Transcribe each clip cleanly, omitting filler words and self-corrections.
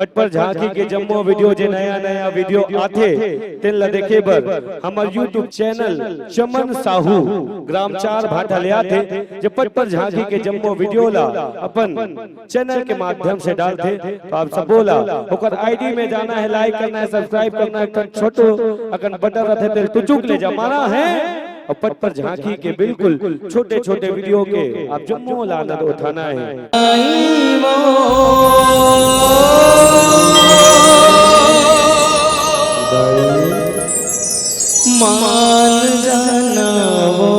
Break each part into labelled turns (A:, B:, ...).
A: पट पर झांकी के जम्मो वीडियो जे नया नया वीडियो आथे तेन ला देखे बर हमार YouTube चैनल चमन साहू ग्राम 4 भाटा ले आथे जे पट पर झांकी के जम्मो वीडियो ला अपन चैनल के माध्यम से डालते। तो आप सब बोला ओकर आईडी में जाना है, लाइक करना है, सब्सक्राइब करना है, छोटो अकन बटन रहते तेल टुचुक ले जमाना है और पट पर झांकी के बिल्कुल छोटे छोटे वीडियो के आप जम्मो ला आनंद उठाना है।
B: मान जाना वो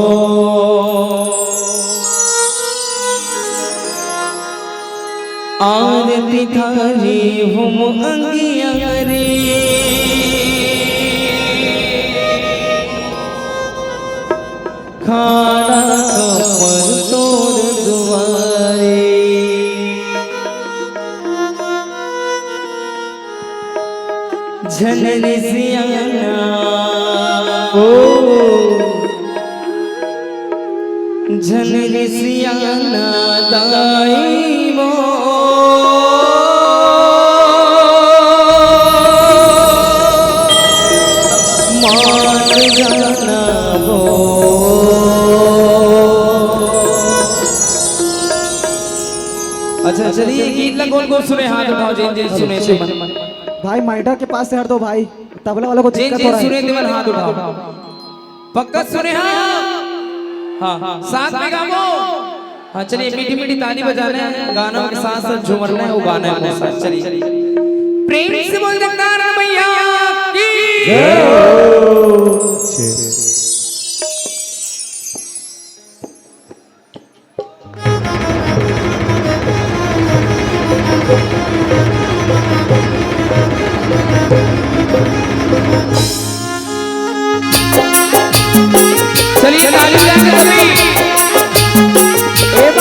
B: आरती थारी हम अंगिया रे खाना कमर तोड़ दुआरे झलने सियाना झलने सियाना दाई वो मान जाना वो। अच्छा चलिए गीत ला गोल गोल सुने, हाथ उठाओ जिन जिन सुने से
C: भाई माइडा के पास से हट दो भाई, तबला वाला को दिक्कत हो रहा है।
B: सुने दिवन हाथ उठाओ, पक्का सुने। हाँ हाँ साथ में गाओ। हाँ चलिए मीठी मीठी ताली बजाना है, गानों के साथ साथ झूमरना है, वो गाना है साथ। चलिए प्रेम से बोल जगदार मैया की जय। चलिए ताली बजाते सभी। ए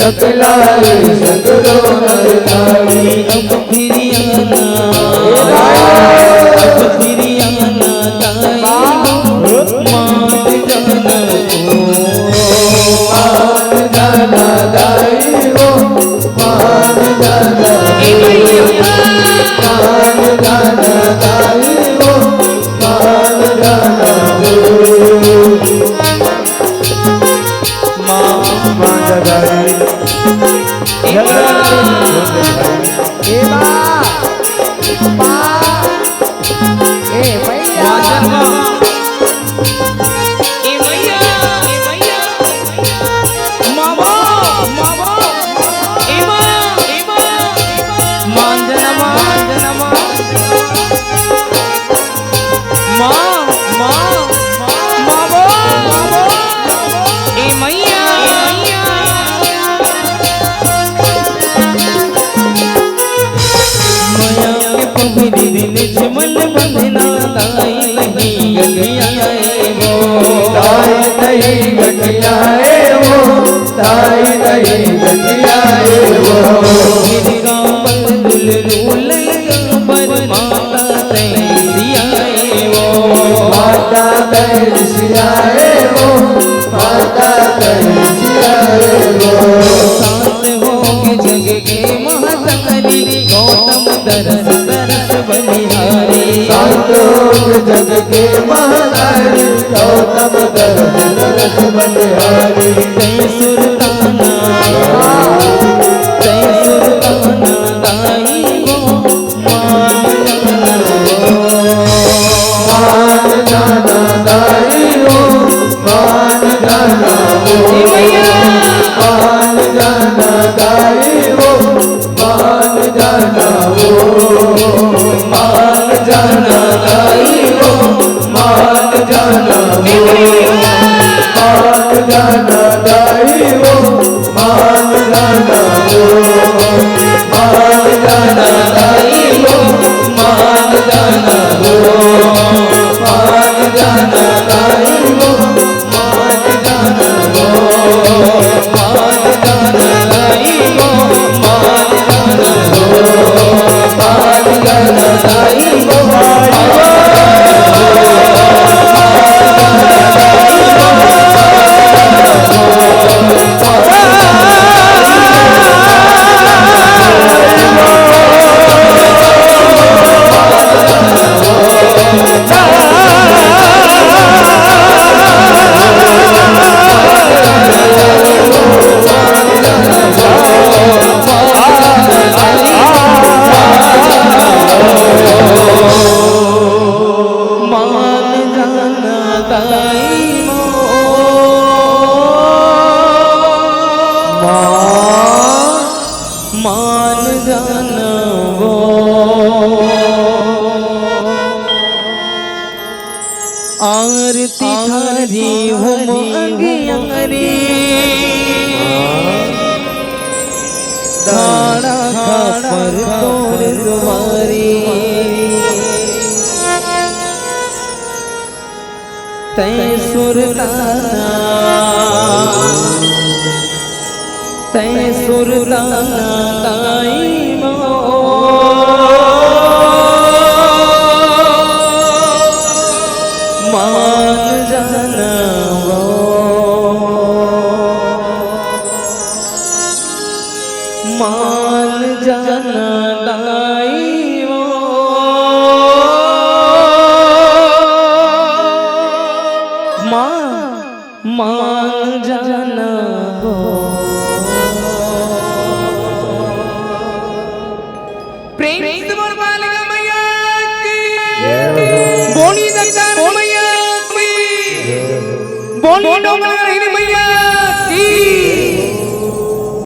B: सकलाई सगरो नर तारी अब फिरियाना
C: ए बा बा ए भैया
D: जग के महतारी गौतम दरस बलिहारी
B: जय सुरताना दाई वो मान
D: जाना दाई हो मान जाना हो मान जाना दाई हो मान जाना हो मान जाना दाई हो मान जाना हो मान जाना दाई हो मान जाना हो मान जाना दाई हो मान जाना हो मान जाना दाई हो मान जाना हो मान जाना दाई हो मान जाना हो मान जाना दाई हो
B: मान जाना वो आरती थारी हम अंगियंगरी खाड़ा खापर तोर तुम्हारी तै सुरताना दाई मान जाना वो मान जाना दाई मान जाना वो प्रेम से बोल बालिका मैया की बोली दक्कन मैया की बोली डोंगरा